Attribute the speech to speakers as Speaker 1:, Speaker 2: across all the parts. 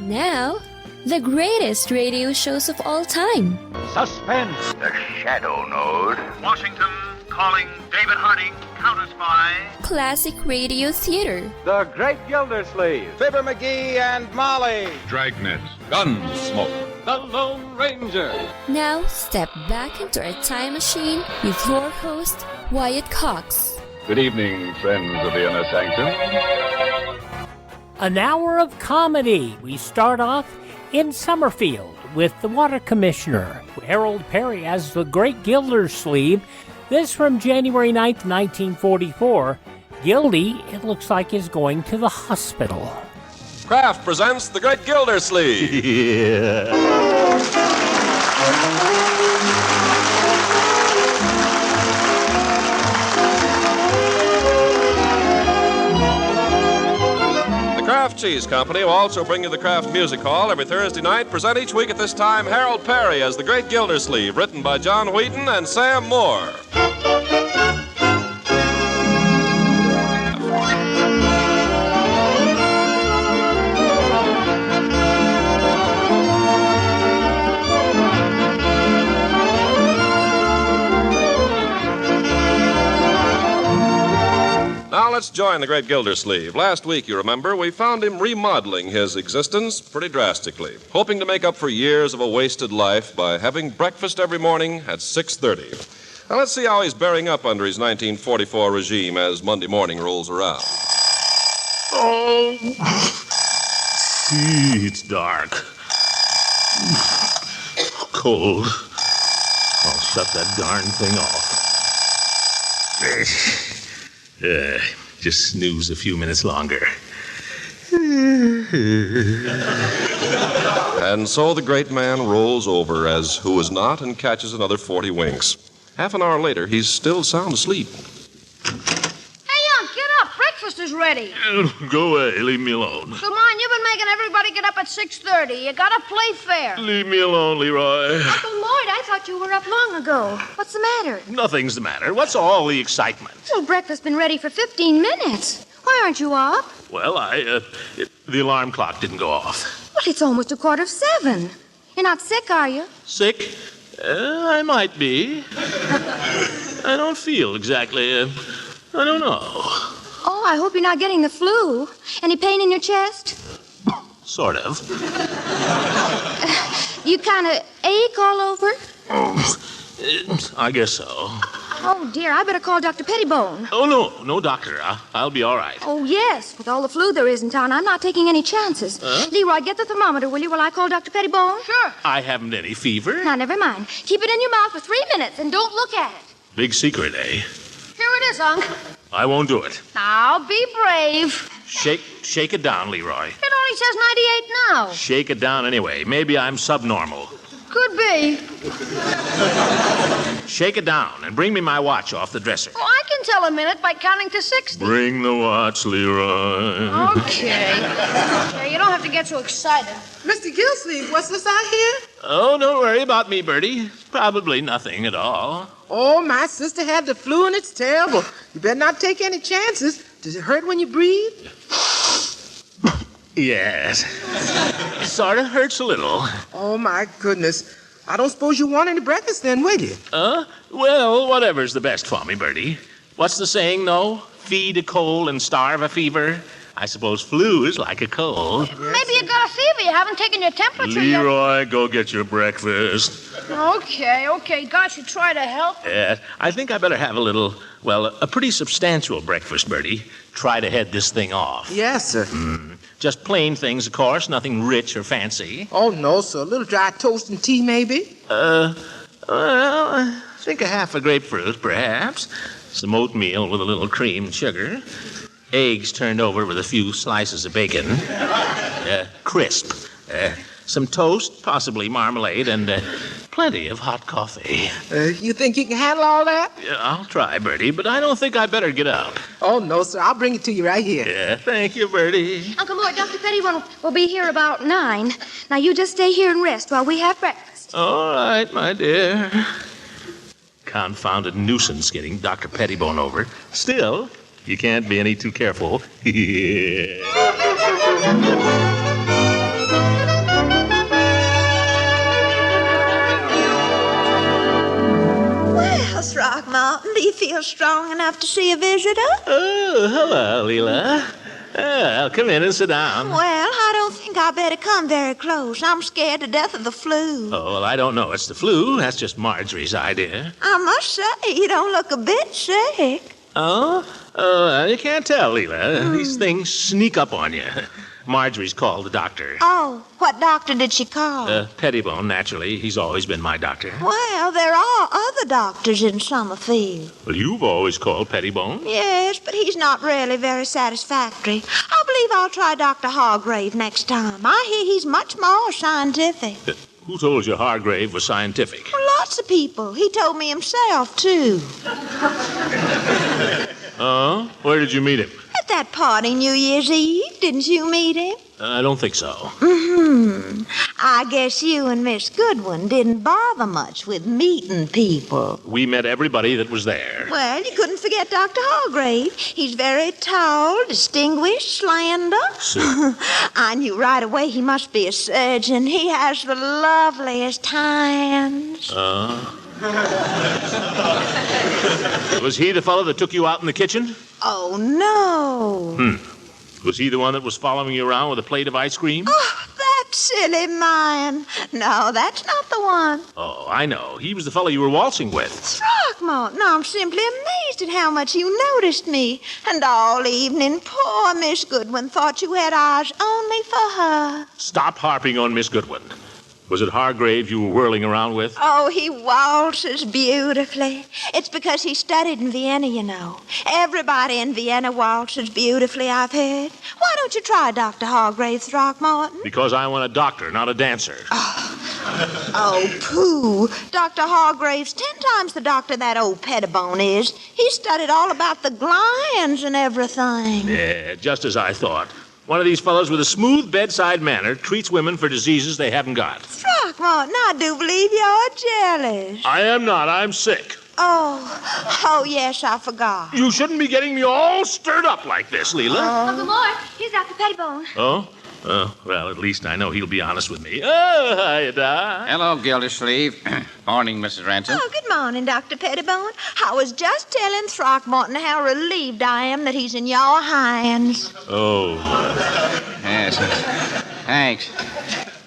Speaker 1: Now, the greatest radio shows of all time.
Speaker 2: Suspense.
Speaker 3: The Shadow Node.
Speaker 4: Washington calling David Harding, counter-spy.
Speaker 1: Classic radio theater.
Speaker 2: The Great-Gildersleeve.
Speaker 5: Fibber McGee and Molly.
Speaker 6: Dragnet. Gunsmoke.
Speaker 2: The Lone Ranger.
Speaker 1: Now, step back into our time machine with your host, Wyatt Cox.
Speaker 6: Good evening, friends of the Inner Sanctum.
Speaker 7: An hour of comedy. We start off in Summerfield with the Water Commissioner, Harold Peary as the Great-Gildersleeve. This from January 9th, 1944. Gildy, it looks like, is going to the hospital.
Speaker 8: Kraft presents the Great-Gildersleeve. The Kraft Cheese Company will also bring you the Kraft Music Hall every Thursday night. Present each week at this time Harold Peary as the Great-Gildersleeve, written by John Wheaton and Sam Moore. Now let's join the Great Gildersleeve. Last week, you remember, we found him remodeling his existence pretty drastically, hoping to make up for years of a wasted life by having breakfast every morning at 6:30. Now let's see how he's bearing up under his 1944 regime as Monday morning rolls around.
Speaker 9: Oh, see, it's dark. Cold. I'll shut that darn thing off. Just snooze a few minutes longer.
Speaker 8: And so the great man rolls over as who is not and catches another 40 winks. Half an hour later, he's still sound asleep.
Speaker 10: Hey, Unc, get up. Breakfast is ready.
Speaker 9: Go away. Leave me alone.
Speaker 10: Come on, you've been making everybody get up at 6:30. You gotta play fair.
Speaker 9: Leave me alone, Leroy.
Speaker 10: Uncle Lloyd, I thought you were up long ago. What's the matter?
Speaker 9: Nothing's the matter. What's all the excitement?
Speaker 10: Well, breakfast's been ready for 15 minutes. Why aren't you up?
Speaker 9: Well, the alarm clock didn't go off.
Speaker 10: Well, it's almost 7:15. You're not sick, are you?
Speaker 9: Sick? I might be. I don't feel exactly, I don't know.
Speaker 10: Oh, I hope you're not getting the flu. Any pain in your chest?
Speaker 9: Sort of.
Speaker 10: You kind of ache all over?
Speaker 9: I guess so.
Speaker 10: Oh, dear, I better call Dr. Pettibone.
Speaker 9: Oh, no, doctor. I'll be all right.
Speaker 10: Oh, yes. With all the flu there is in town, I'm not taking any chances. Leroy, get the thermometer, will you, while I call Dr. Pettibone? Sure.
Speaker 9: I haven't any fever.
Speaker 10: Now, never mind. Keep it in your mouth for 3 minutes and don't look at it.
Speaker 9: Big secret, eh?
Speaker 10: Here it is, Unc.
Speaker 9: I won't do it.
Speaker 10: Now, be brave.
Speaker 9: Shake it down, Leroy.
Speaker 10: It only says 98 now.
Speaker 9: Shake it down anyway. Maybe I'm subnormal.
Speaker 10: Could be.
Speaker 9: Shake it down and bring me my watch off the dresser.
Speaker 10: Oh, I can tell a minute by counting to 60.
Speaker 9: Bring the watch, Leroy.
Speaker 10: Okay. Okay, you don't have to get so excited.
Speaker 11: Mr. Gildersleeve, what's this out here?
Speaker 9: Oh, don't worry about me, Bertie. Probably nothing at all.
Speaker 11: Oh, my sister had the flu and it's terrible. You better not take any chances. Does it hurt when you breathe?
Speaker 9: Yes. It sort of hurts a little.
Speaker 11: Oh, my goodness. I don't suppose you want any breakfast then, will you?
Speaker 9: Well, whatever's the best for me, Bertie. What's the saying, though? Feed a cold and starve a fever. I suppose flu is like a cold.
Speaker 10: Maybe you got a fever. You haven't taken your temperature yet.
Speaker 9: Leroy, go get your breakfast.
Speaker 10: Okay. Gosh, you try to help.
Speaker 9: Yes, I think I better have a pretty substantial breakfast, Bertie. Try to head this thing off.
Speaker 11: Yes, sir.
Speaker 9: Just plain things, of course, nothing rich or fancy.
Speaker 11: Oh, no, sir. A little dry toast and tea, maybe?
Speaker 9: Well, I think a half a grapefruit, perhaps. Some oatmeal with a little cream and sugar. Eggs turned over with a few slices of bacon. Crisp. Some toast, possibly marmalade, and plenty of hot coffee.
Speaker 11: You think you can handle all that?
Speaker 9: Yeah, I'll try, Bertie, but I don't think I better get up.
Speaker 11: Oh, no, sir. I'll bring it to you right here.
Speaker 9: Yeah, thank you, Bertie.
Speaker 10: Uncle Lloyd, Dr. Pettibone will be here about 9. Now, you just stay here and rest while we have breakfast.
Speaker 9: All right, my dear. Confounded nuisance getting Dr. Pettibone over. Still, you can't be any too careful.
Speaker 12: Throckmorton, do you feel strong enough to see a visitor?
Speaker 9: Oh, hello, Leela. Come in and sit down.
Speaker 12: Well, I don't think I better come very close. I'm scared to death of the flu.
Speaker 9: Oh, well, I don't know. It's the flu. That's just Marjorie's idea.
Speaker 12: I must say, you don't look a bit sick.
Speaker 9: Oh? You can't tell, Leela. These things sneak up on you. Marjorie's called the doctor.
Speaker 12: Oh, what doctor did she call?
Speaker 9: Pettibone, naturally. He's always been my doctor.
Speaker 12: Well, there are other doctors in Summerfield.
Speaker 9: Well, you've always called Pettibone.
Speaker 12: Yes, but he's not really very satisfactory. I believe I'll try Dr. Hargrave next time. I hear he's much more scientific.
Speaker 9: Who told you Hargrave was scientific?
Speaker 12: Well, lots of people. He told me himself, too.
Speaker 9: Oh? Where did you meet him?
Speaker 12: At that party New Year's Eve. Didn't you meet him?
Speaker 9: I don't think so.
Speaker 12: Mm-hmm. I guess you and Miss Goodwin didn't bother much with meeting people.
Speaker 9: We met everybody that was there.
Speaker 12: Well, you couldn't forget Dr. Hargrave. He's very tall, distinguished, slender. I knew right away he must be a surgeon. He has the loveliest hands.
Speaker 9: Was he the fellow that took you out in the kitchen?
Speaker 12: Oh, no.
Speaker 9: Was he the one that was following you around with a plate of ice cream?
Speaker 12: Oh, that silly man. No, that's not the one.
Speaker 9: Oh, I know. He was the fellow you were waltzing with.
Speaker 12: Throckmorton, I'm simply amazed at how much you noticed me. And all evening, poor Miss Goodwin thought you had eyes only for her.
Speaker 9: Stop harping on Miss Goodwin. Was it Hargrave you were whirling around with?
Speaker 12: Oh, he waltzes beautifully. It's because he studied in Vienna, you know. Everybody in Vienna waltzes beautifully, I've heard. Why don't you try Dr. Hargrave, Throckmorton?
Speaker 9: Because I want a doctor, not a dancer.
Speaker 12: Oh, pooh. Dr. Hargrave's 10 times the doctor that old Pettibone is. He studied all about the glands and everything.
Speaker 9: Yeah, just as I thought. One of these fellows with a smooth bedside manner treats women for diseases they haven't got.
Speaker 12: Throckmorton, I do believe you're jealous.
Speaker 9: I am not. I'm sick.
Speaker 12: Oh, yes, I forgot.
Speaker 9: You shouldn't be getting me all stirred up like this, Leela.
Speaker 10: Uncle Mort, here's Dr. Pettibone.
Speaker 9: Oh? Well, at least I know he'll be honest with me. Oh, hiya, Doc.
Speaker 5: Hello, Gildersleeve. Morning, Mrs. Ransom.
Speaker 12: Oh, good morning, Dr. Pettibone. I was just telling Throckmorton how relieved I am that he's in your hands.
Speaker 9: Oh.
Speaker 5: Yes. Thanks.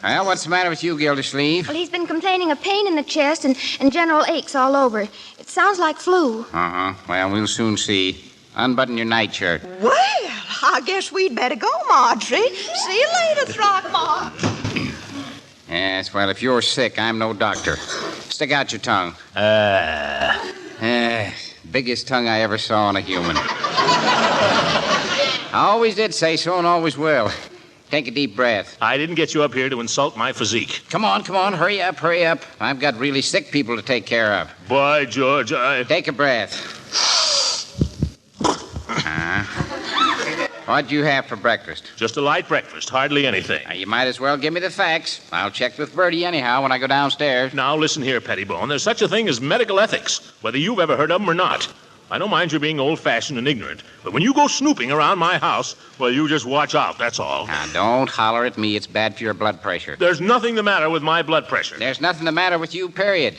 Speaker 5: Well, what's the matter with you, Gildersleeve?
Speaker 10: Well, he's been complaining of pain in the chest and general aches all over. It sounds like flu.
Speaker 5: Uh-huh. Well, we'll soon see. Unbutton your nightshirt.
Speaker 12: Well, I guess we'd better go, Marjorie. See you later, Throckmorton.
Speaker 5: Yes, well, if you're sick, I'm no doctor. Stick out your tongue. Biggest tongue I ever saw on a human. I always did say so and always will. Take a deep breath.
Speaker 9: I didn't get you up here to insult my physique.
Speaker 5: Come on. Hurry up. I've got really sick people to take care of.
Speaker 9: By George,
Speaker 5: Take a breath. What'd you have for breakfast?
Speaker 9: Just a light breakfast, hardly anything.
Speaker 5: Now, you might as well give me the facts. I'll check with Bertie anyhow when I go downstairs.
Speaker 9: Now, listen here, Pettibone. There's such a thing as medical ethics, whether you've ever heard of them or not. I don't mind your being old-fashioned and ignorant, but when you go snooping around my house, well, you just watch out, that's all.
Speaker 5: Now, don't holler at me. It's bad for your blood pressure.
Speaker 9: There's nothing the matter with my blood pressure.
Speaker 5: There's nothing the matter with you, period.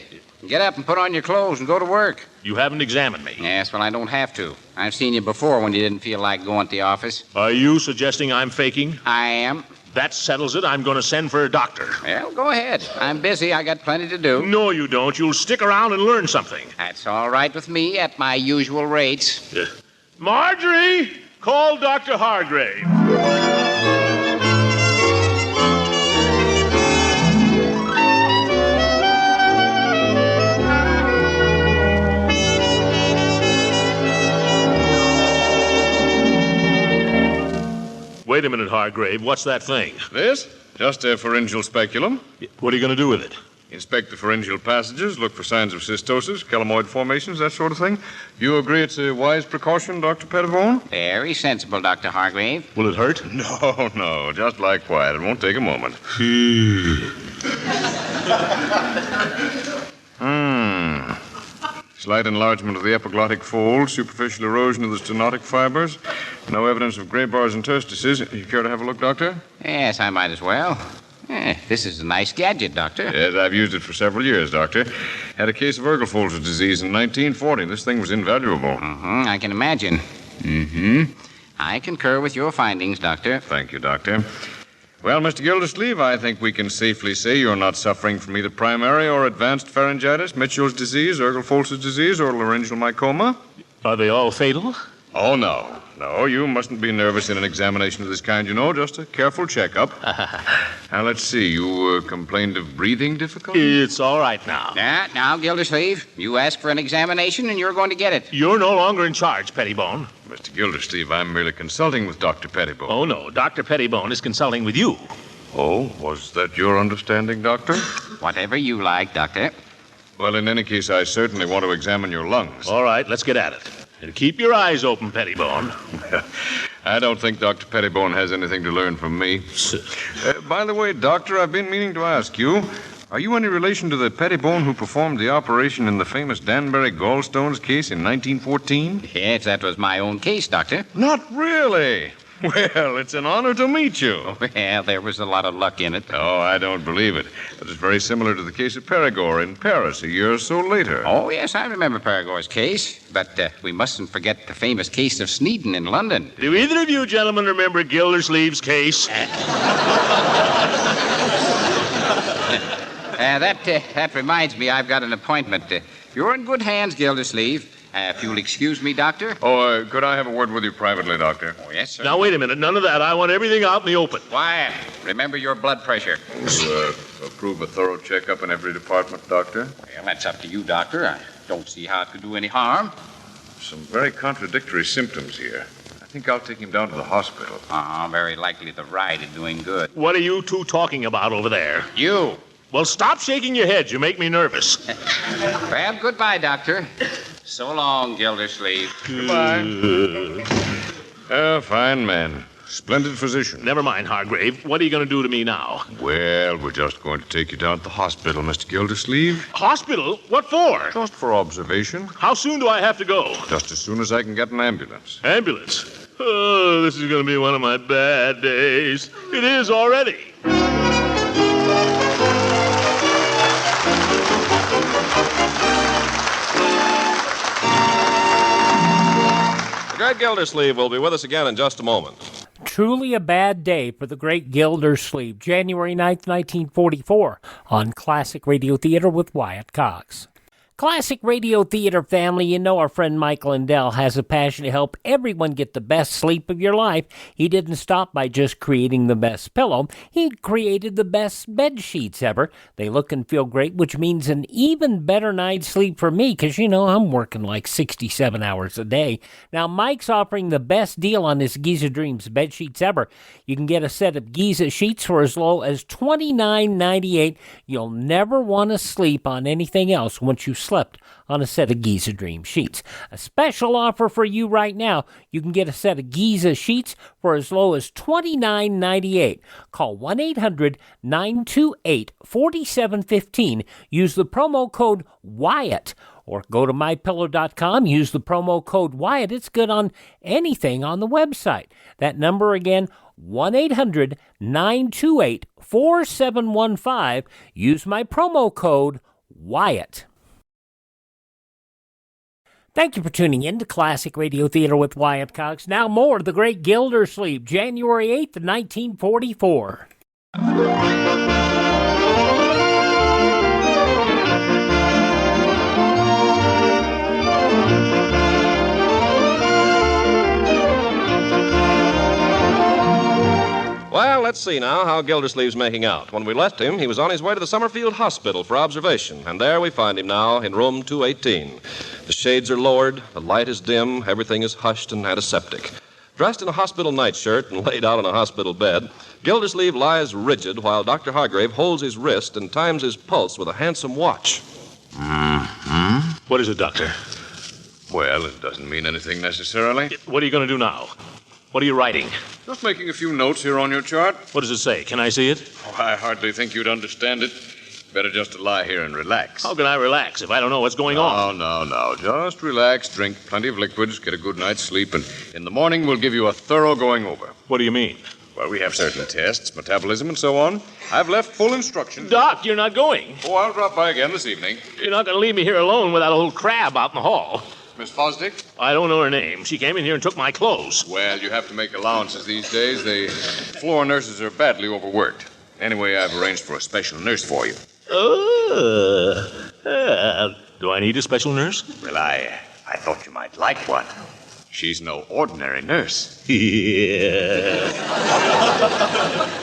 Speaker 5: Get up and put on your clothes and go to work.
Speaker 9: You haven't examined me.
Speaker 5: Yes, well, I don't have to. I've seen you before when you didn't feel like going to the office.
Speaker 9: Are you suggesting I'm faking?
Speaker 5: I am.
Speaker 9: That settles it. I'm going to send for a doctor.
Speaker 5: Well, go ahead. I'm busy. I got plenty to do.
Speaker 9: No, you don't. You'll stick around and learn something.
Speaker 5: That's all right with me at my usual rates.
Speaker 9: Marjorie, call Dr. Hargrave. Wait a minute, Hargrave. What's that thing?
Speaker 6: This? Just a pharyngeal speculum.
Speaker 9: What are you going to do with it?
Speaker 6: Inspect the pharyngeal passages, look for signs of cystosis, calamoid formations, that sort of thing. You agree it's a wise precaution, Dr. Pettibone?
Speaker 5: Very sensible, Dr. Hargrave.
Speaker 9: Will it hurt?
Speaker 6: No. Just lie quiet. It won't take a moment. Slight enlargement of the epiglottic fold, superficial erosion of the stenotic fibers. No evidence of gray bars and interstices. You care to have a look, Doctor?
Speaker 5: Yes, I might as well. This is a nice gadget, Doctor.
Speaker 6: Yes, I've used it for several years, Doctor. Had a case of Ergelfolter's disease in 1940. This thing was invaluable.
Speaker 5: I can imagine. I concur with your findings, Doctor.
Speaker 6: Thank you, Doctor. Well, Mr. Gildersleeve, I think we can safely say you're not suffering from either primary or advanced pharyngitis, Mitchell's disease, Ergelfolter's disease, or laryngeal mycoma.
Speaker 9: Are they all fatal?
Speaker 6: Oh, no. No, you mustn't be nervous in an examination of this kind, you know. Just a careful checkup. Now, let's see. You complained of breathing difficulty?
Speaker 9: It's all right now.
Speaker 5: Now, Gildersleeve, you asked for an examination, and you're going to get it.
Speaker 9: You're no longer in charge, Pettibone.
Speaker 6: Mr. Gildersleeve, I'm merely consulting with Dr. Pettibone.
Speaker 9: Oh, no. Dr. Pettibone is consulting with you.
Speaker 6: Oh, was that your understanding, Doctor?
Speaker 5: Whatever you like, Doctor.
Speaker 6: Well, in any case, I certainly want to examine your lungs.
Speaker 9: All right, let's get at it. And keep your eyes open, Pettibone.
Speaker 6: I don't think Dr. Pettibone has anything to learn from me. By the way, Doctor, I've been meaning to ask you, are you any relation to the Pettibone who performed the operation in the famous Danbury gallstones case in 1914?
Speaker 5: Yes, that was my own case, Doctor.
Speaker 6: Not really. Well, it's an honor to meet you.
Speaker 5: Well, there was a lot of luck in it.
Speaker 6: Oh, I don't believe it. It was very similar to the case of Perigord in Paris a year or so later.
Speaker 5: Oh, yes, I remember Perigord's case. But we mustn't forget the famous case of Sneeden in London.
Speaker 9: Do either of you gentlemen remember Gildersleeve's case?
Speaker 5: That reminds me, I've got an appointment. You're in good hands, Gildersleeve. If you'll excuse me, Doctor.
Speaker 6: Oh, could I have a word with you privately, Doctor?
Speaker 5: Oh, yes, sir.
Speaker 9: Now, wait a minute. None of that. I want everything out in the open.
Speaker 5: Wyatt, remember your blood pressure.
Speaker 6: You approve a thorough checkup in every department, Doctor?
Speaker 5: Well, that's up to you, Doctor. I don't see how it could do any harm.
Speaker 6: Some very contradictory symptoms here. I think I'll take him down to the hospital.
Speaker 5: Very likely the ride is doing good.
Speaker 9: What are you two talking about over there?
Speaker 5: You.
Speaker 9: Well, stop shaking your heads. You make me nervous.
Speaker 5: Well, goodbye, Doctor. So long, Gildersleeve.
Speaker 6: Goodbye. Fine man. Splendid physician.
Speaker 9: Never mind, Hargrave. What are you going to do to me now?
Speaker 6: Well, we're just going to take you down to the hospital, Mr. Gildersleeve.
Speaker 9: Hospital? What for?
Speaker 6: Just for observation.
Speaker 9: How soon do I have to go?
Speaker 6: Just as soon as I can get an ambulance.
Speaker 9: Ambulance? Oh, this is going to be one of my bad days. It is already.
Speaker 8: The great Gildersleeve will be with us again in just a moment.
Speaker 7: Truly a bad day for the great Gildersleeve, January 9th, 1944, on Classic Radio Theater with Wyatt Cox. Classic Radio Theater family, you know our friend Mike Lindell has a passion to help everyone get the best sleep of your life. He didn't stop by just creating the best pillow. He created the best bed sheets ever. They look and feel great, which means an even better night's sleep for me, because, you know, I'm working like 67 hours a day. Now, Mike's offering the best deal on his Giza Dreams bed sheets ever. You can get a set of Giza sheets for as low as $29.98. You'll never want to sleep on anything else once you slept on a set of Giza Dream sheets. A special offer for you right now. You can get a set of Giza sheets for as low as $29.98. Call 1-800-928-4715. Use the promo code Wyatt. Or go to mypillow.com, use the promo code Wyatt. It's good on anything on the website. That number again, 1-800-928-4715. Use my promo code Wyatt. Thank you for tuning in to Classic Radio Theater with Wyatt Cox. Now more of the great Gildersleeve, January 8th, 1944.
Speaker 8: Well, let's see now how Gildersleeve's making out. When we left him, he was on his way to the Summerfield Hospital for observation, and there we find him now in room 218. The shades are lowered, the light is dim, everything is hushed and antiseptic. Dressed in a hospital nightshirt and laid out on a hospital bed, Gildersleeve lies rigid while Dr. Hargrave holds his wrist and times his pulse with a handsome watch.
Speaker 9: What is it, Doctor?
Speaker 6: Well, it doesn't mean anything necessarily.
Speaker 9: What are you going to do now? What are you writing?
Speaker 6: Just making a few notes here on your chart.
Speaker 9: What does it say? Can I see it?
Speaker 6: Oh, I hardly think you'd understand it. Better just to lie here and relax.
Speaker 9: How can I relax if I don't know what's going on?
Speaker 6: No. Just relax, drink plenty of liquids, get a good night's sleep, and in the morning we'll give you a thorough going over.
Speaker 9: What do you mean?
Speaker 6: Well, we have certain tests, metabolism, and so on. I've left full instructions.
Speaker 9: Doc, you're not going.
Speaker 6: Oh, I'll drop by again this evening.
Speaker 9: You're not going to leave me here alone with that old crab out in the hall.
Speaker 6: Miss Fosdick?
Speaker 9: I don't know her name. She came in here and took my clothes.
Speaker 6: Well, you have to make allowances these days. The floor nurses are badly overworked. Anyway, I've arranged for a special nurse for you.
Speaker 9: Do I need a special nurse?
Speaker 3: Well, I thought you might like one.
Speaker 6: She's no ordinary nurse.
Speaker 9: Yeah.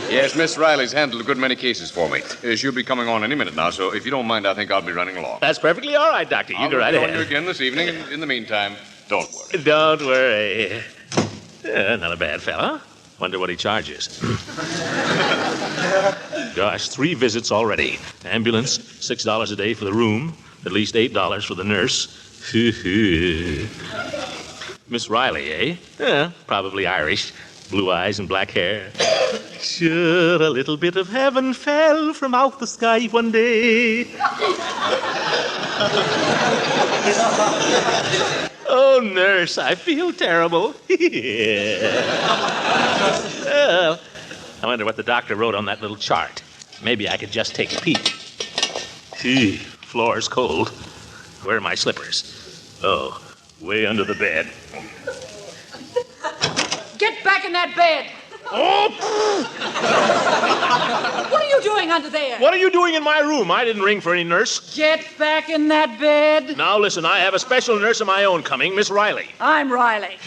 Speaker 6: Yes, Miss Riley's handled a good many cases for me. She'll be coming on any minute now, so if you don't mind, I think I'll be running along.
Speaker 9: That's perfectly all right, Doctor. You go right
Speaker 6: I'll
Speaker 9: ahead.
Speaker 6: join you again this evening. In the meantime, don't worry.
Speaker 9: Don't worry. Not a bad fella. Wonder what he charges. Gosh, 3 visits already. Ambulance, $6 a day for the room, at least $8 for the nurse. Miss Riley, eh? Yeah, probably Irish. Blue eyes and black hair. Sure, a little bit of heaven fell from out the sky one day. Oh, nurse, I feel terrible. I wonder what the doctor wrote on that little chart. Maybe I could just take a peek. Floor's cold. Where are my slippers? Oh, way under the bed.
Speaker 13: Get back in that bed!
Speaker 9: Oh!
Speaker 13: What are you doing under there?
Speaker 9: What are you doing in my room? I didn't ring for any nurse.
Speaker 13: Get back in that bed.
Speaker 9: Now listen, I have a special nurse of my own coming, Miss Riley.
Speaker 13: I'm Riley.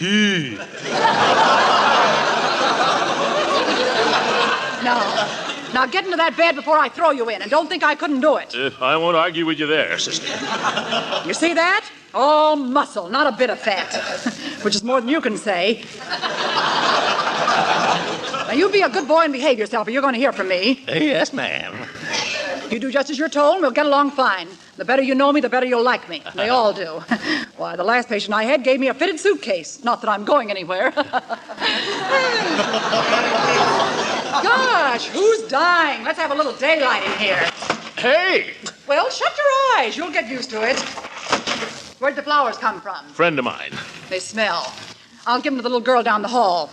Speaker 13: Now get into that bed before I throw you in, and don't think I couldn't do it.
Speaker 9: I won't argue with you there, sister.
Speaker 13: You see that? All muscle, not a bit of fat. Which is more than you can say. Now, you be a good boy and behave yourself, or you're going to hear from me.
Speaker 9: Yes, ma'am.
Speaker 13: You do just as you're told, and we'll get along fine. The better you know me, the better you'll like me. They all do. Why, the last patient I had gave me a fitted suitcase. Not that I'm going anywhere. Gosh, who's dying? Let's have a little daylight in here.
Speaker 9: Hey!
Speaker 13: Well, shut your eyes. You'll get used to it. Where'd the flowers come from?
Speaker 9: Friend of mine.
Speaker 13: They smell. I'll give them to the little girl down the hall.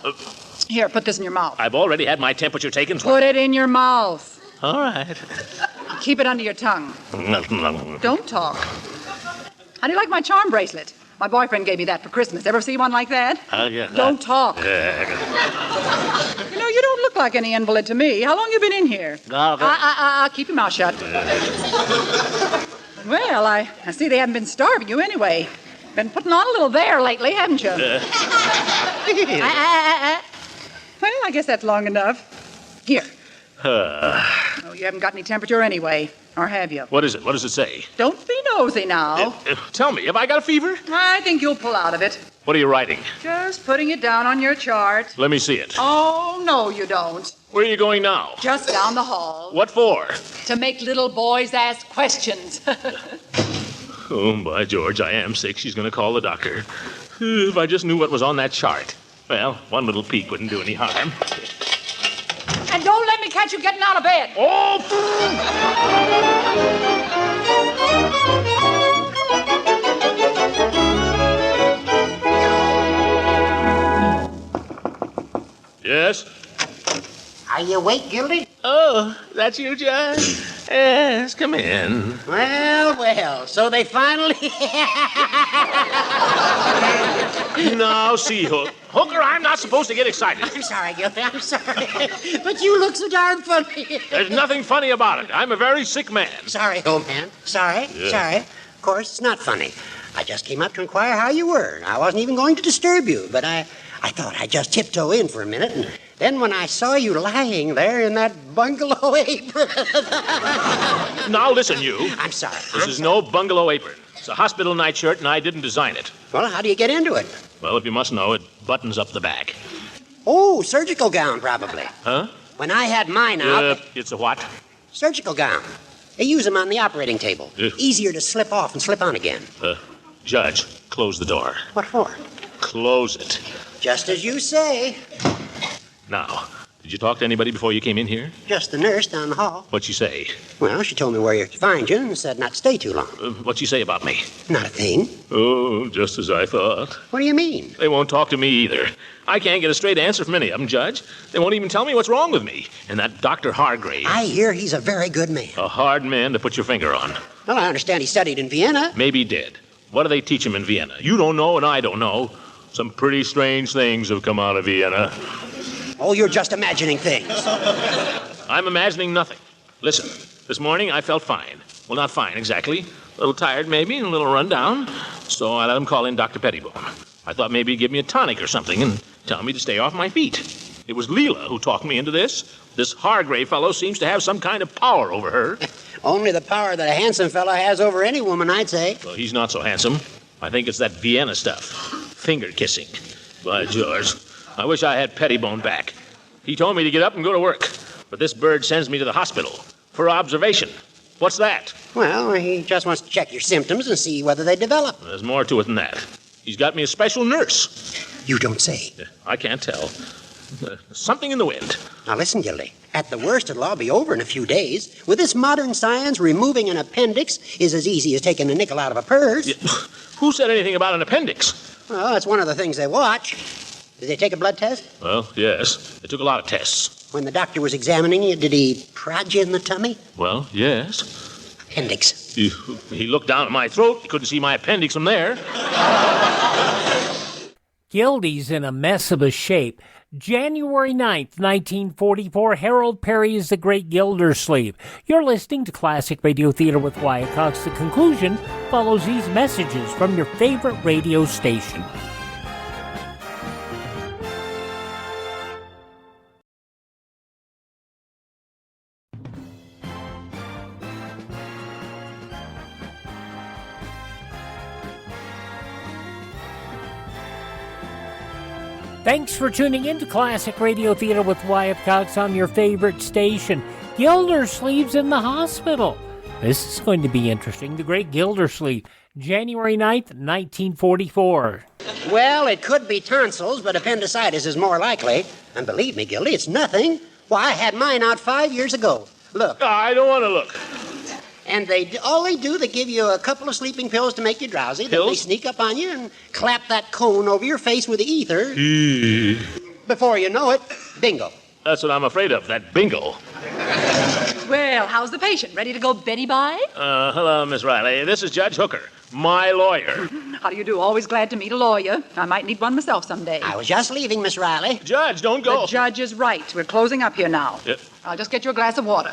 Speaker 13: Here, put this in your mouth.
Speaker 9: I've already had my temperature taken.
Speaker 13: Put it in your mouth.
Speaker 9: All right.
Speaker 13: Keep it under your tongue. Don't talk. How do you like my charm bracelet? My boyfriend gave me that for Christmas. Ever see one like that?
Speaker 9: Yeah.
Speaker 13: Don't talk. You know, you don't look like any invalid to me. How long you been in here? Keep your mouth shut. Well, I see they haven't been starving you anyway. Been putting on a little there lately, haven't you? Well, I guess that's long enough. Here. Oh, you haven't got any temperature anyway, or have you?
Speaker 9: What is it? What does it say?
Speaker 13: Don't be nosy now.
Speaker 9: Tell me, have I got a fever?
Speaker 13: I think you'll pull out of it.
Speaker 9: What are you writing?
Speaker 13: Just putting it down on your chart.
Speaker 9: Let me see it.
Speaker 13: Oh, no, you don't.
Speaker 9: Where are you going now?
Speaker 13: Just down the hall.
Speaker 9: What for?
Speaker 13: To make little boys ask questions.
Speaker 9: Oh, by George, I am sick. She's going to call the doctor. If I just knew what was on that chart. Well, one little peek wouldn't do any harm.
Speaker 13: And don't let me catch you getting out of bed.
Speaker 9: Oh! Yes?
Speaker 14: Are you awake, Gildy?
Speaker 9: Oh, that's you, Judge? Yes, come in.
Speaker 14: Well, so they finally...
Speaker 9: Now, see, Hooker, I'm not supposed to get excited.
Speaker 14: I'm sorry, Gildy, I'm sorry. But you look so darn funny.
Speaker 9: There's nothing funny about it. I'm a very sick man.
Speaker 14: Sorry, old man. Sorry. Of course, it's not funny. I just came up to inquire how you were. I wasn't even going to disturb you, but I thought I'd just tiptoe in for a minute, and then when I saw you lying there in that bungalow apron...
Speaker 9: Now, listen, you.
Speaker 14: I'm sorry.
Speaker 9: This is no bungalow apron. It's a hospital nightshirt, and I didn't design it.
Speaker 14: Well, how do you get into it?
Speaker 9: Well, if you must know, it buttons up the back.
Speaker 14: Oh, surgical gown, probably.
Speaker 9: Huh?
Speaker 14: When I had mine out...
Speaker 9: It's a what?
Speaker 14: Surgical gown. They use them on the operating table. Easier to slip off and slip on again.
Speaker 9: Judge, close the door.
Speaker 14: What for?
Speaker 9: Close it.
Speaker 14: Just as you say.
Speaker 9: Now, did Did you talk to anybody before you came in here?
Speaker 14: Just the nurse down the hall.
Speaker 9: What'd she say?
Speaker 14: Well, she told me where to find you and said not to stay too long.
Speaker 9: What'd she say about me?
Speaker 14: Not a thing.
Speaker 9: Oh, just as I thought.
Speaker 14: What do you mean?
Speaker 9: They won't talk to me either. I can't get a straight answer from any of them, Judge. They won't even tell me what's wrong with me. And that Dr. Hargrave.
Speaker 14: I hear he's a very good man.
Speaker 9: A hard man to put your finger on.
Speaker 14: Well, I understand he studied in Vienna.
Speaker 9: Maybe he did. What do they teach him in Vienna? You don't know and I don't know. Some pretty strange things have come out of Vienna.
Speaker 14: Oh, you're just imagining things.
Speaker 9: I'm imagining nothing. Listen, this morning I felt fine. Well, not fine exactly. A little tired maybe and a little run down. So I let him call in Dr. Pettibone. I thought maybe he'd give me a tonic or something and tell me to stay off my feet. It was Leela who talked me into this. This Hargrave fellow seems to have some kind of power over her.
Speaker 14: Only the power that a handsome fellow has over any woman, I'd say.
Speaker 9: Well, he's not so handsome. I think it's that Vienna stuff. Finger kissing. By George, I wish I had Pettibone back. He told me to get up and go to work. But this bird sends me to the hospital for observation. What's that?
Speaker 14: Well, he just wants to check your symptoms and see whether they develop.
Speaker 9: There's more to it than that. He's got me a special nurse.
Speaker 14: You don't say.
Speaker 9: I can't tell. Something in the wind.
Speaker 14: Now listen, Gildy. At the worst, it'll all be over in a few days. With this modern science, removing an appendix is as easy as taking a nickel out of a purse.
Speaker 9: Yeah. Who said anything about an appendix?
Speaker 14: Well, that's one of the things they watch. Did they take a blood test?
Speaker 9: Well, yes. They took a lot of tests.
Speaker 14: When the doctor was examining you, did he prod you in the tummy?
Speaker 9: Well, yes.
Speaker 14: Appendix.
Speaker 9: He looked down at my throat. He couldn't see my appendix from there.
Speaker 7: Gildy's in a mess of a shape. January 9th, 1944, Harold Peary is the Great Gildersleeve. You're listening to Classic Radio Theater with Wyatt Cox. The conclusion follows these messages from your favorite radio station. Thanks for tuning in to Classic Radio Theater with Wyatt Cox on your favorite station. Gildersleeve's in the hospital. This is going to be interesting. The Great Gildersleeve, January 9th, 1944.
Speaker 14: Well, it could be tonsils, but appendicitis is more likely. And believe me, Gildy, it's nothing. Why, I had mine out 5 years ago. Look.
Speaker 9: I don't want to look.
Speaker 14: And all they do, they give you a couple of sleeping pills to make you drowsy. Then they sneak up on you and clap that cone over your face with the ether. Before you know it, bingo.
Speaker 9: That's what I'm afraid of, that bingo.
Speaker 13: Well, how's the patient? Ready to go Betty by?
Speaker 9: Hello, Miss Riley. This is Judge Hooker, my lawyer.
Speaker 13: How do you do? Always glad to meet a lawyer. I might need one myself someday.
Speaker 14: I was just leaving, Miss Riley.
Speaker 9: Judge, don't go.
Speaker 13: The judge is right. We're closing up here now.
Speaker 9: Yep.
Speaker 13: I'll just get you a glass of water.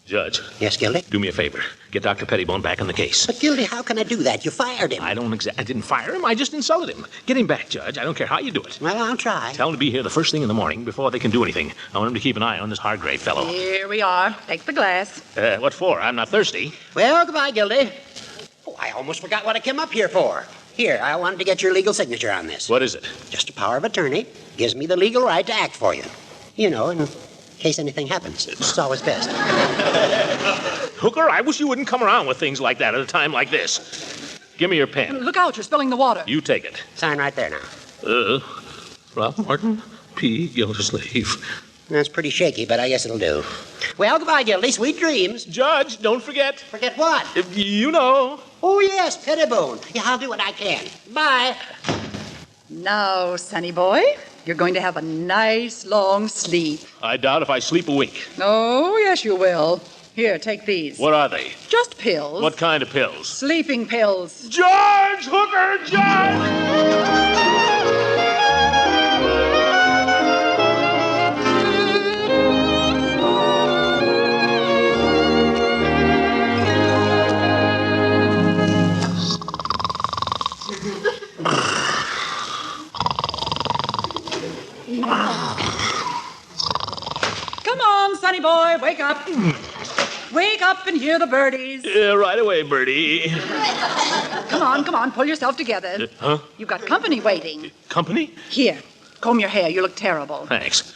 Speaker 9: Judge.
Speaker 14: Yes, Gildy?
Speaker 9: Do me a favor. Get Dr. Pettibone back in the case.
Speaker 14: But, Gildy, how can I do that? You fired him.
Speaker 9: I didn't fire him. I just insulted him. Get him back, Judge. I don't care how you do it.
Speaker 14: Well, I'll try.
Speaker 9: Tell him to be here the first thing in the morning before they can do anything. I want him to keep an eye on this Hargrave fellow.
Speaker 13: Here we are. Take the glass.
Speaker 9: What for? I'm not thirsty.
Speaker 14: Well, goodbye, Gildy. Oh, I almost forgot what I came up here for. Here, I wanted to get your legal signature on this.
Speaker 9: What is it?
Speaker 14: Just a power of attorney. Gives me the legal right to act for you. You know, in case anything happens. It's always best.
Speaker 9: Hooker, I wish you wouldn't come around with things like that at a time like this. Give me your pen.
Speaker 13: Look out, you're spilling the water.
Speaker 9: You take it.
Speaker 14: Sign right there now.
Speaker 9: Ralph Martin P. Gildersleeve.
Speaker 14: That's pretty shaky, but I guess it'll do. Well, goodbye, Gildy. Sweet dreams.
Speaker 9: Judge, don't forget.
Speaker 14: Forget what?
Speaker 9: You know.
Speaker 14: Oh, yes, Pettibone. Yeah, I'll do what I can. Bye.
Speaker 13: Now, sonny boy, you're going to have a nice long sleep.
Speaker 9: I doubt if I sleep a wink.
Speaker 13: Oh, yes, you will. Here, take these.
Speaker 9: What are they?
Speaker 13: Just pills.
Speaker 9: What kind of pills?
Speaker 13: Sleeping pills.
Speaker 9: George! Hooker! George!
Speaker 13: Come on, sonny boy, wake up. Wake up and hear the birdies.
Speaker 9: Right away, Birdie.
Speaker 13: Come on, pull yourself together.
Speaker 9: Huh?
Speaker 13: You've got company waiting.
Speaker 9: Company?
Speaker 13: Here, comb your hair. You look terrible.
Speaker 9: Thanks.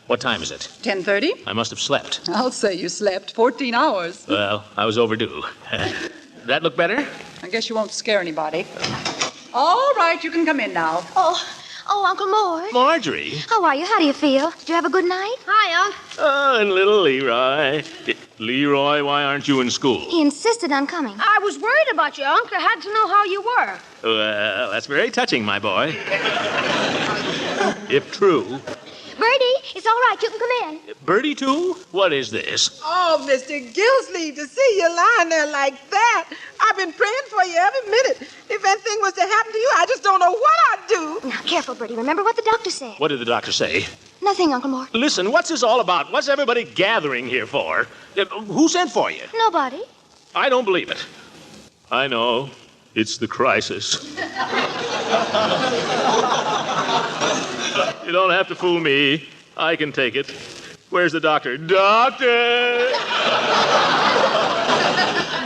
Speaker 9: What time is it?
Speaker 13: 10:30?
Speaker 9: I must have slept.
Speaker 13: I'll say you slept 14 hours.
Speaker 9: Well, I was overdue. That look better?
Speaker 13: I guess you won't scare anybody. All right, you can come in now.
Speaker 12: Oh,
Speaker 10: Oh, Uncle Mort.
Speaker 9: Marjorie.
Speaker 10: How are you? How do you feel? Did you have a good night? Hi, Unc.
Speaker 9: Oh, and little Leroy. Leroy, why aren't you in school?
Speaker 10: He insisted on coming.
Speaker 15: I was worried about you, Unc. I had to know how you were.
Speaker 9: Well, that's very touching, my boy. If true.
Speaker 10: Bertie, it's all right. You can come in.
Speaker 9: Bertie, too? What is this?
Speaker 11: Oh, Mr. Gildersleeve, to see you lying there like that. I've been praying for you every minute. If anything was to happen to you, I just don't know what I'd do.
Speaker 10: Now, careful, Bertie. Remember what the doctor said.
Speaker 9: What did the doctor say?
Speaker 10: Nothing, Uncle Mort.
Speaker 9: Listen, what's this all about? What's everybody gathering here for? Who sent for you?
Speaker 10: Nobody.
Speaker 9: I don't believe it. I know. It's the crisis. You don't have to fool me. I can take it. Where's the doctor? Doctor!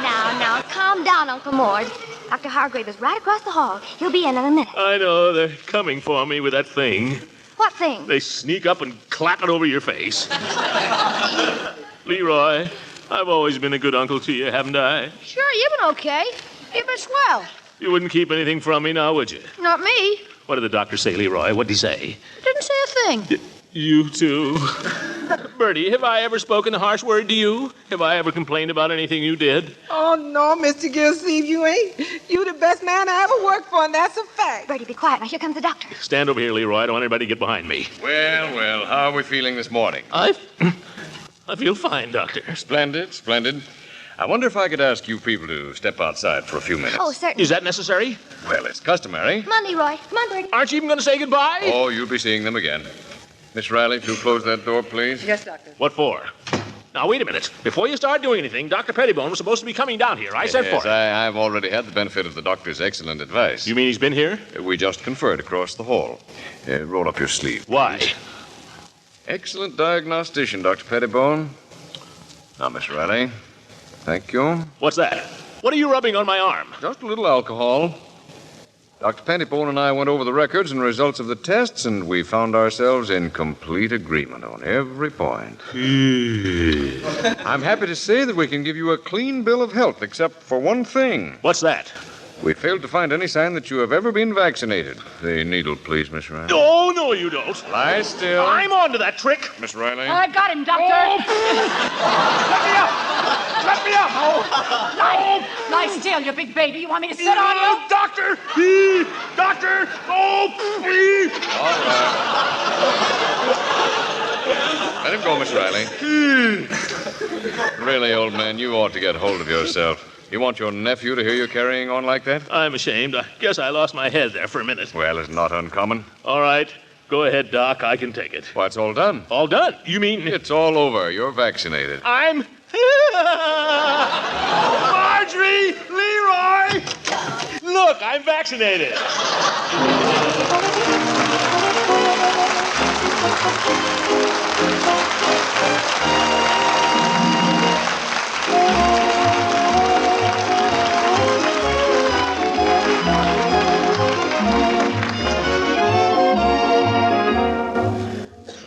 Speaker 10: Now, calm down, Uncle Mort. Dr. Hargrave is right across the hall. He'll be in a minute.
Speaker 9: I know. They're coming for me with that thing.
Speaker 10: What thing?
Speaker 9: They sneak up and clap it over your face. Leroy, I've always been a good uncle to you, haven't I?
Speaker 15: Sure, you've been okay. You've been swell.
Speaker 9: You wouldn't keep anything from me now, would you?
Speaker 15: Not me.
Speaker 9: What did the doctor say, Leroy? What'd he say?
Speaker 15: Didn't say a thing.
Speaker 9: You too. Bertie, have I ever spoken a harsh word to you? Have I ever complained about anything you did?
Speaker 11: Oh, no, Mr. Gildersleeve, you ain't. You the best man I ever worked for, and that's a fact.
Speaker 10: Bertie, be quiet. Now, here comes the doctor.
Speaker 9: Stand over here, Leroy. I don't want anybody to get behind me.
Speaker 6: Well, how are we feeling this morning?
Speaker 9: I feel fine, Doctor.
Speaker 6: Splendid. I wonder if I could ask you people to step outside for a few minutes.
Speaker 10: Oh, certainly.
Speaker 9: Is that necessary?
Speaker 6: Well, it's customary.
Speaker 10: Come on, Leroy. Come on, Bertie.
Speaker 9: Aren't you even going to say goodbye?
Speaker 6: Oh, you'll be seeing them again. Miss Riley, if you'll close that door, please.
Speaker 13: Yes, Doctor.
Speaker 9: What for? Now, wait a minute. Before you start doing anything, Dr. Pettibone was supposed to be coming down here. I sent for him.
Speaker 6: I've already had the benefit of the doctor's excellent advice.
Speaker 9: You mean he's been here?
Speaker 6: We just conferred across the hall. Roll up your sleeve.
Speaker 9: Why?
Speaker 6: Please. Excellent diagnostician, Dr. Pettibone. Now, Miss Riley. Thank you.
Speaker 9: What's that? What are you rubbing on my arm?
Speaker 6: Just a little alcohol. Dr. Pettibone and I went over the records and results of the tests, and we found ourselves in complete agreement on every point. I'm happy to say that we can give you a clean bill of health, except for one thing.
Speaker 9: What's that?
Speaker 6: We failed to find any sign that you have ever been vaccinated. The needle, please, Miss Riley.
Speaker 9: Oh, no, you don't.
Speaker 6: Lie still.
Speaker 9: I'm on to that trick.
Speaker 6: Miss Riley.
Speaker 15: I got him, Doctor.
Speaker 4: Let me up!
Speaker 15: Lie still, you big baby. You want me to sit on you?
Speaker 4: Doctor! Doctor! Oh, please!
Speaker 6: All right. Let him go, Miss Riley. Really, old man, you ought to get hold of yourself. You want your nephew to hear you carrying on like that?
Speaker 9: I'm ashamed. I guess I lost my head there for a minute.
Speaker 6: Well, it's not uncommon.
Speaker 9: All right. Go ahead, Doc. I can take it.
Speaker 6: Why, it's all done.
Speaker 9: All done? You mean...
Speaker 6: It's all over. You're vaccinated.
Speaker 9: I'm... Marjorie! Leroy! Look, I'm vaccinated.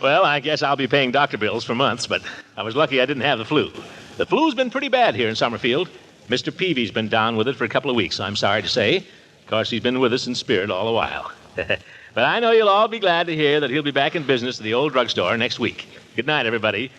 Speaker 9: Well, I guess I'll be paying doctor bills for months, but I was lucky I didn't have the flu. The flu's been pretty bad here in Summerfield. Mr. Peavy's been down with it for a couple of weeks, I'm sorry to say. Of course, he's been with us in spirit all the while. But I know you'll all be glad to hear that he'll be back in business at the old drugstore next week. Good night, everybody.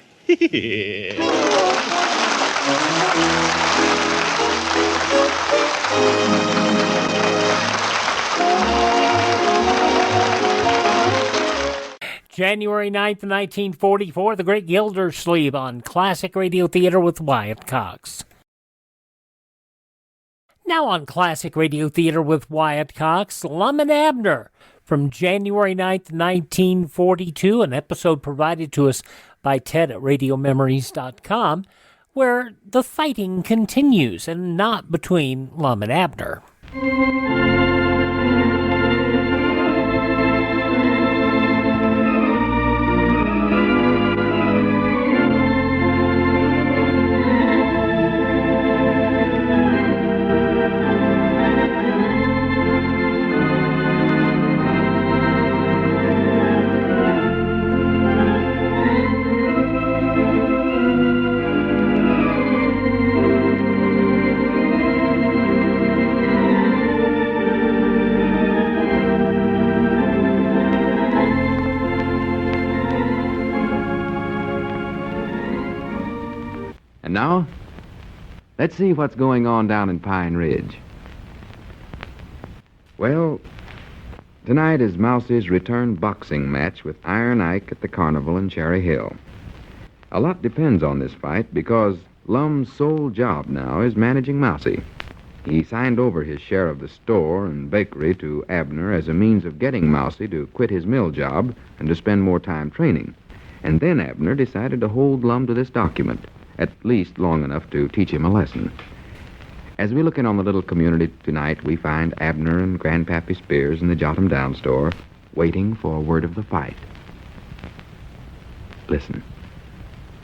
Speaker 7: January 9th, 1944, The Great Gildersleeve on Classic Radio Theater with Wyatt Cox. Now on Classic Radio Theater with Wyatt Cox, Lum and Abner from January 9th, 1942, an episode provided to us by Ted at RadioMemories.com, where the fighting continues, and not between Lum and Abner.
Speaker 16: Let's see what's going on down in Pine Ridge. Well, tonight is Mousie's return boxing match with Iron Ike at the carnival in Cherry Hill. A lot depends on this fight because Lum's sole job now is managing Mousie. He signed over his share of the store and bakery to Abner as a means of getting Mousie to quit his mill job and to spend more time training. And then Abner decided to hold Lum to this document, at least long enough to teach him a lesson. As we look in on the little community tonight, we find Abner and Grandpappy Spears in the Jot-'em-Down store, waiting for word of the fight. Listen.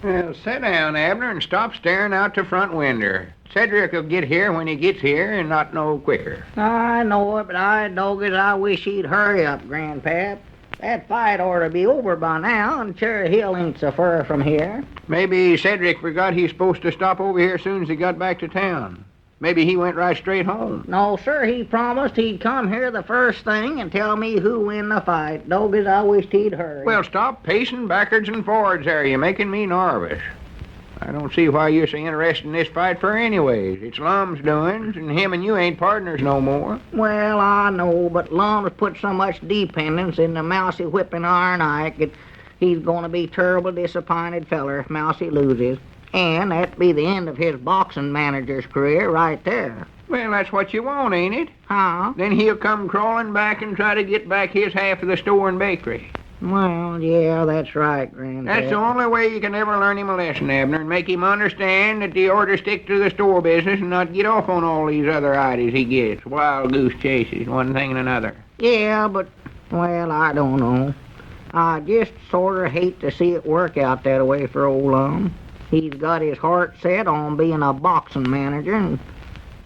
Speaker 17: Well, sit down, Abner, and stop staring out the front window. Cedric will get here when he gets here and not no quicker.
Speaker 18: I know it, but I wish he'd hurry up, Grandpap. That fight ought to be over by now, and Cherry Hill ain't so far from here.
Speaker 17: Maybe Cedric forgot he's supposed to stop over here as soon as he got back to town. Maybe he went right straight home.
Speaker 18: No, sir, he promised he'd come here the first thing and tell me who win the fight. Doggos, I wished he'd hurry.
Speaker 17: Well, stop pacing backwards and forwards there. You're making me nervous. I don't see why you're so interested in this fight for anyways. It's Lum's doings, and him and you ain't partners no more.
Speaker 18: Well, I know, but Lum's put so much dependence in the Mousie whipping Iron Ike that he's going to be terrible disappointed feller if Mousie loses. And that'd be the end of his boxing manager's career right there.
Speaker 17: Well, that's what you want, ain't it?
Speaker 18: Huh?
Speaker 17: Then he'll come crawling back and try to get back his half of the store and bakery.
Speaker 18: Well, yeah, that's right, Grandpa.
Speaker 17: That's the only way you can ever learn him a lesson, Abner, and make him understand that he ought to stick to the store business and not get off on all these other ideas he gets. Wild goose chases, one thing and another.
Speaker 18: Yeah, but, well, I don't know. I just sort of hate to see it work out that way for old Lum. He's got his heart set on being a boxing manager, and,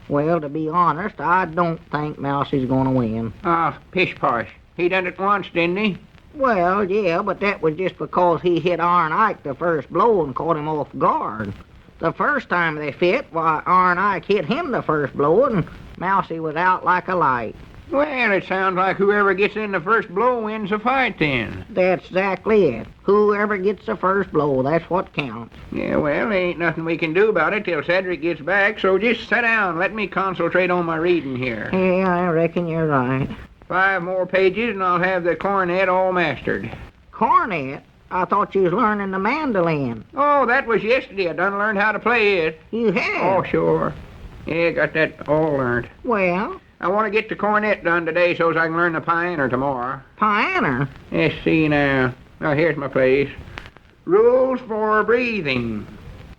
Speaker 18: well, to be honest, I don't think Mousie's going to win.
Speaker 17: Ah, pish-posh. He done it once, didn't he?
Speaker 18: Well, yeah, but that was just because he hit Iron Ike the first blow and caught him off guard. The first time they fit, why, Iron Ike hit him the first blow, and Mousie was out like a light.
Speaker 17: Well, it sounds like whoever gets in the first blow wins the fight then.
Speaker 18: That's exactly it. Whoever gets the first blow, that's what counts.
Speaker 17: Yeah, well, there ain't nothing we can do about it till Cedric gets back, so just sit down. Let me concentrate on my reading here.
Speaker 18: Yeah, I reckon you're right.
Speaker 17: 5 more pages and I'll have the cornet all mastered.
Speaker 18: Cornet? I thought you was learning the mandolin.
Speaker 17: Oh, that was yesterday. I done learned how to play it.
Speaker 18: You have?
Speaker 17: Oh, sure. Yeah, got that all learned.
Speaker 18: Well?
Speaker 17: I want to get the cornet done today so's I can learn the pianer tomorrow.
Speaker 18: Pianer?
Speaker 17: Let's see now. Now, here's my place. Rules for breathing.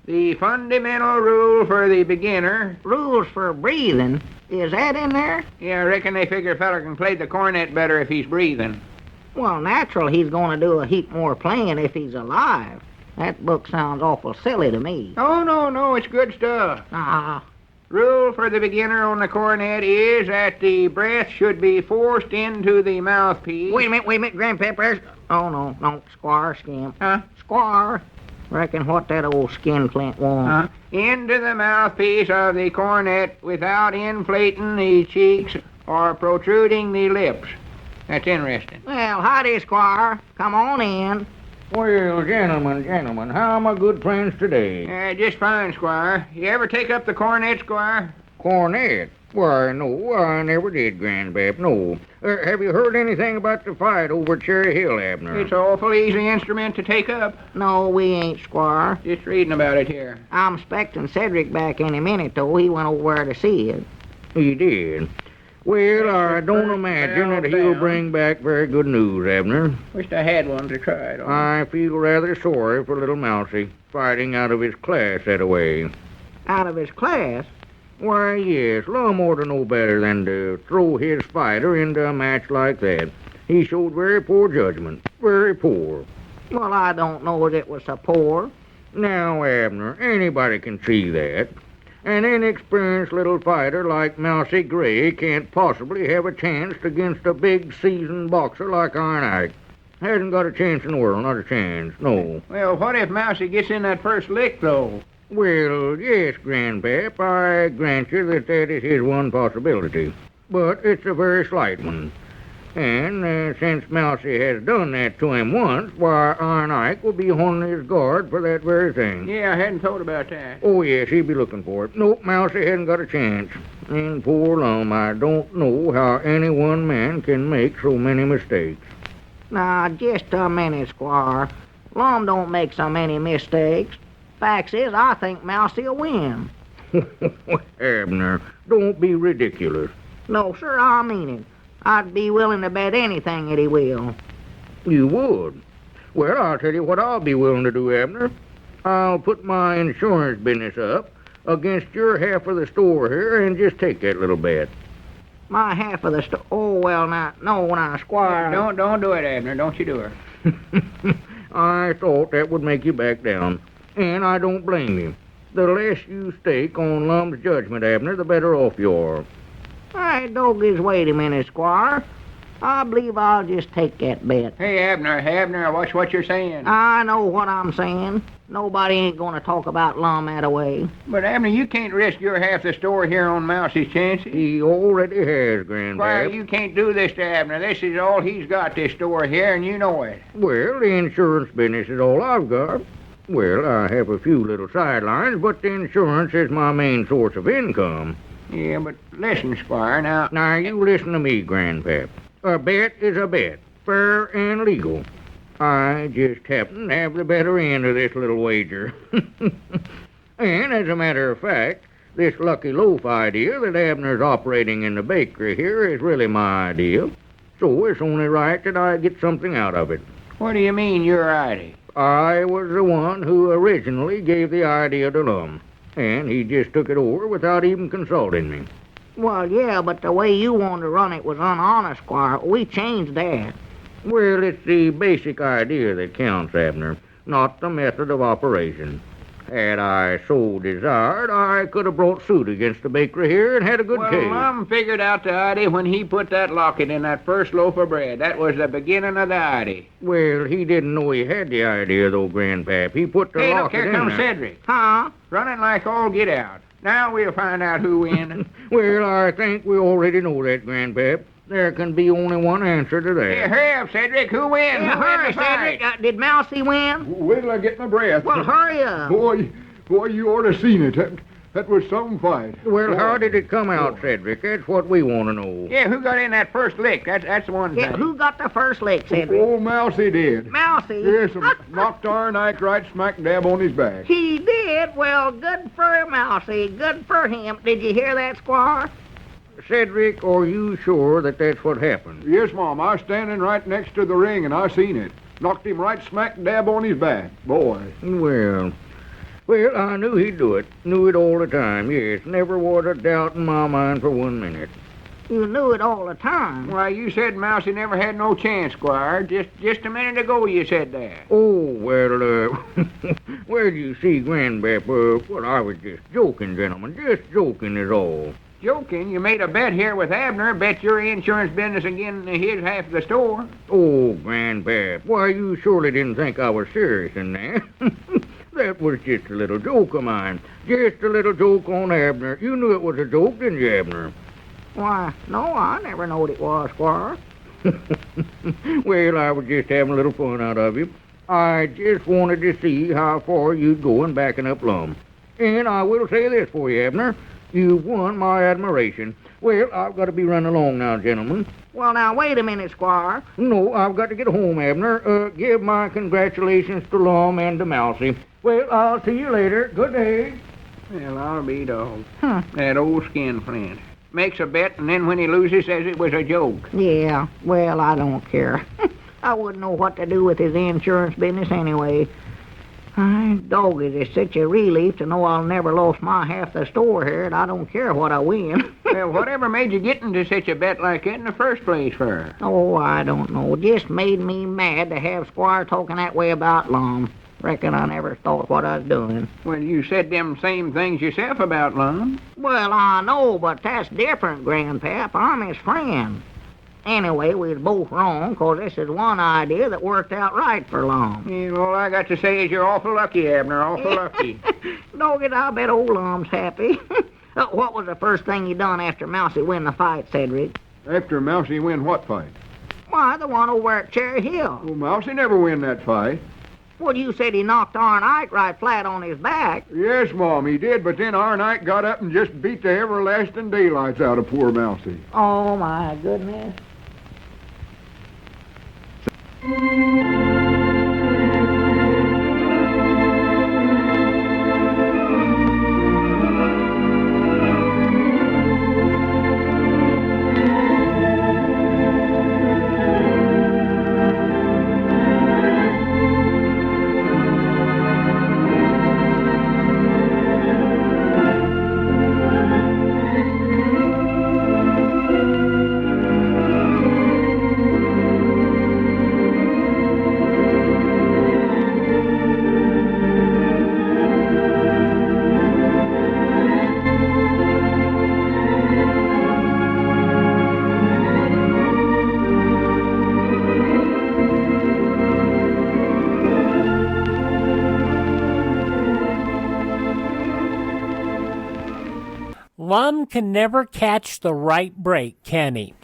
Speaker 17: The fundamental rule for the beginner.
Speaker 18: Rules for breathing? Is that in there?
Speaker 17: Yeah, I reckon they figure a feller can play the cornet better if he's breathing.
Speaker 18: Well, natural he's going to do a heap more playing if he's alive. That book sounds awful silly to me.
Speaker 17: Oh, no, it's good stuff. Rule for the beginner on the cornet is that the breath should be forced into the mouthpiece.
Speaker 18: Wait a minute, Grandpap. Oh, no, Squire Skin.
Speaker 17: Huh?
Speaker 18: Squire. Reckon what that old skin flint wants.
Speaker 17: Into the mouthpiece of the cornet without inflating the cheeks or protruding the lips. That's interesting.
Speaker 18: Well, howdy, Squire. Come on in.
Speaker 19: Well, gentlemen, how are my good friends today?
Speaker 17: Just fine, Squire. You ever take up the cornet, Squire?
Speaker 19: Cornet? Why, no, I never did, Grandpap, no. Have you heard anything about the fight over at Cherry Hill, Abner?
Speaker 17: It's an awful easy instrument to take up.
Speaker 18: No, we ain't, Squire.
Speaker 17: Just reading about it here.
Speaker 18: I'm expecting Cedric back any minute, though. He went over there to see it.
Speaker 19: He did? Well, I don't imagine that he'll bring back very good news, Abner.
Speaker 17: Wished I had one to try it on.
Speaker 19: I feel rather sorry for little Mousie, fighting out of his class that way.
Speaker 18: Out of his class?
Speaker 19: Why, yes, Lum ought to know better than to throw his fighter into a match like that. He showed very poor judgment. Very poor.
Speaker 18: Well, I don't know that it was so poor.
Speaker 19: Now, Abner, anybody can see that. An inexperienced little fighter like Mousie Gray can't possibly have a chance against a big seasoned boxer like Iron Ike. Hasn't got a chance in the world, not a chance, no.
Speaker 17: Well, what if Mousie gets in that first lick, though?
Speaker 19: Well, yes, Grandpap, I grant you that is his one possibility. But it's a very slight one. And since Mousie has done that to him once, why, Iron Ike will be on his guard for that very thing.
Speaker 17: Yeah, I hadn't thought about that.
Speaker 19: Oh, yes, he'll be looking for it. Nope, Mousie hasn't got a chance. And poor Lum, I don't know how any one man can make so many mistakes.
Speaker 18: Now, just a minute, Squire. Lum don't make so many mistakes. Facts is, I think Mousie will win.
Speaker 19: Abner, don't be ridiculous.
Speaker 18: No, sir, I mean it. I'd be willing to bet anything that he will.
Speaker 19: You would? Well, I'll tell you what I'll be willing to do, Abner. I'll put my insurance business up against your half of the store here and just take that little bet.
Speaker 18: My half of the store. Oh, well, now, Squire.
Speaker 17: Don't do it, Abner. Don't you do it.
Speaker 19: I thought that would make you back down, and I don't blame you. The less you stake on Lum's judgment, Abner, the better off you are.
Speaker 18: Hey, doggies, wait a minute, Squire. I believe I'll just take that bet.
Speaker 17: Hey, Abner, watch what you're saying.
Speaker 18: I know what I'm saying. Nobody ain't gonna talk about Lum that way.
Speaker 17: But, Abner, you can't risk your half the store here on Mousie's chances.
Speaker 19: He already has, Grandpap.
Speaker 17: Why, you can't do this to Abner. This is all he's got, this store here, and you know it.
Speaker 19: Well, the insurance business is all I've got. Well, I have a few little sidelines, but the insurance is my main source of income.
Speaker 17: Yeah, but listen, Squire, now...
Speaker 19: Now, you listen to me, Grandpap. A bet is a bet, fair and legal. I just happen to have the better end of this little wager. And as a matter of fact, this lucky loaf idea that Abner's operating in the bakery here is really my idea. So it's only right that I get something out of it.
Speaker 17: What do you mean, your idea?
Speaker 19: I was the one who originally gave the idea to Lum, and he just took it over without even consulting me.
Speaker 18: Well, yeah, but the way you wanted to run it was unhonest, Squire. We changed that.
Speaker 19: Well, it's the basic idea that counts, Abner, not the method of operation. Had I so desired, I could have brought suit against the bakery here and had a good case.
Speaker 17: Well, Lum figured out the idea when he put that locket in that first loaf of bread. That was the beginning of the idea.
Speaker 19: Well, he didn't know he had the idea, though, Grandpap. He put the
Speaker 17: Hey, look,
Speaker 19: locket in
Speaker 17: here comes
Speaker 19: there.
Speaker 17: Cedric.
Speaker 18: Huh?
Speaker 17: Running like all get out. Now we'll find out who wins.
Speaker 19: Well, I think we already know that, Grandpap. There can be only one answer to that.
Speaker 17: Here, hurry up, Cedric. Who wins?
Speaker 18: Yeah,
Speaker 17: Who
Speaker 18: hurry,
Speaker 17: wins the fight?
Speaker 18: Cedric. Did Mousie win?
Speaker 2: Wait till I get my breath.
Speaker 18: Well, hurry up.
Speaker 2: Boy, you ought to seen it. That was some fight.
Speaker 19: Well, how did it come out, Cedric? That's what we want to know.
Speaker 17: Yeah, who got in that first lick? That's the one
Speaker 18: Yeah,
Speaker 17: thing.
Speaker 18: who got the first lick, Cedric?
Speaker 2: Old Mousie did.
Speaker 18: Mousie?
Speaker 2: Yes, knocked Iron Ike right smack dab on his back.
Speaker 18: He did? Well, good for Mousie. Good for him. Did you hear that, Squire?
Speaker 19: Cedric, are you sure that that's what happened?
Speaker 2: Yes, Mom. I was standing right next to the ring, and I seen it. Knocked him right smack dab on his back. Boy.
Speaker 19: Well, I knew he'd do it. Knew it all the time, yes. Never was a doubt in my mind for 1 minute.
Speaker 18: You knew it all the time.
Speaker 17: Why, you said Mousie never had no chance, Squire. Just a minute ago you said that.
Speaker 19: Oh, well, well, you see, Grandpap, well, I was just joking, gentlemen. Just joking is all.
Speaker 17: Joking? You made a bet here with Abner. Bet your insurance business again his half of the store.
Speaker 19: Oh, Grandpap, why, you surely didn't think I was serious in that. That was just a little joke of mine. Just a little joke on Abner. You knew it was a joke, didn't you, Abner?
Speaker 18: Why, no, I never knowed it was, Squire.
Speaker 19: Well, I was just having a little fun out of you. I just wanted to see how far you'd go in backing up Lum. And I will say this for you, Abner. You've won my admiration. Well, I've got to be running along now, gentlemen.
Speaker 18: Well, now, wait a minute, Squire.
Speaker 19: No, I've got to get home, Abner. Give my congratulations to Lum and to Mousie. Well, I'll see you later. Good day.
Speaker 17: Well, I'll be dog. That old skin flint. Makes a bet, and then when he loses, says it was a joke.
Speaker 18: Yeah, well, I don't care. I wouldn't know what to do with his insurance business anyway. Dog, it's such a relief to know I'll never lose my half the store here, and I don't care what I win.
Speaker 17: Well, whatever made you get into such a bet like that in the first place for?
Speaker 18: Oh, I don't know. Just made me mad to have Squire talking that way about Lum. Reckon I never thought what I was doing.
Speaker 17: Well, you said them same things yourself about Lum.
Speaker 18: Well, I know, but that's different, Grandpap. I'm his friend. Anyway, we was both wrong, 'cause this is one idea that worked out right for Lum.
Speaker 17: Yeah, all I got to say is you're awful lucky, Abner, awful lucky.
Speaker 18: Dogged, I bet old Lum's happy. What was the first thing you done after Mousie win the fight, Cedric?
Speaker 2: After Mousie win what fight?
Speaker 18: Why, the one over at Cherry Hill.
Speaker 2: Well, Mousie never win that fight.
Speaker 18: Well, you said he knocked Iron Ike right flat on his back.
Speaker 2: Yes, Mom, he did, but then Iron Ike got up and just beat the everlasting daylights out of poor Mousie.
Speaker 18: Oh, my goodness.
Speaker 7: Lum can never catch the right break, can he?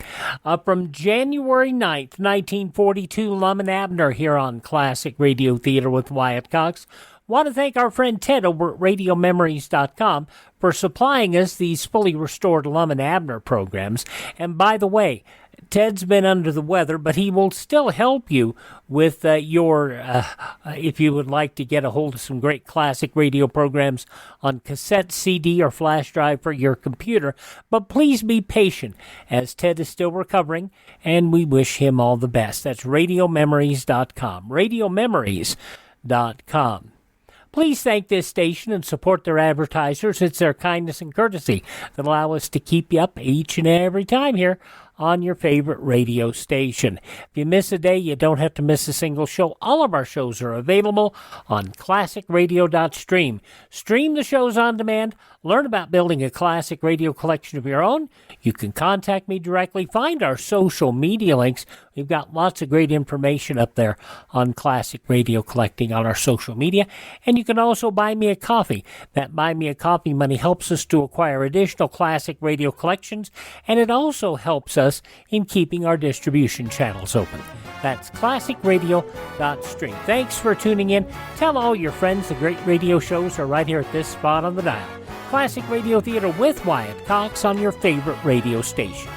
Speaker 7: From January 9th, 1942, Lum and Abner here on Classic Radio Theater with Wyatt Cox. Want to thank our friend Ted over at RadioMemories.com for supplying us these fully restored Lum and Abner programs. And by the way, Ted's been under the weather, but he will still help you with if you would like to get a hold of some great classic radio programs on cassette, CD, or flash drive for your computer. But please be patient, as Ted is still recovering, and we wish him all the best. That's RadioMemories.com. RadioMemories.com. Please thank this station and support their advertisers. It's their kindness and courtesy that allow us to keep you up each and every time here on your favorite radio station. If you miss a day, you don't have to miss a single show. All of our shows are available on classicradio.stream. Stream the shows on demand. Learn about building a classic radio collection of your own. You can contact me directly. Find our social media links. We've got lots of great information up there on classic radio collecting on our social media. And you can also buy me a coffee. That buy me a coffee money helps us to acquire additional classic radio collections, and it also helps us in keeping our distribution channels open. That's classicradio.stream. Thanks for tuning in. Tell all your friends the great radio shows are right here at this spot on the dial. Classic Radio Theater with Wyatt Cox on your favorite radio station.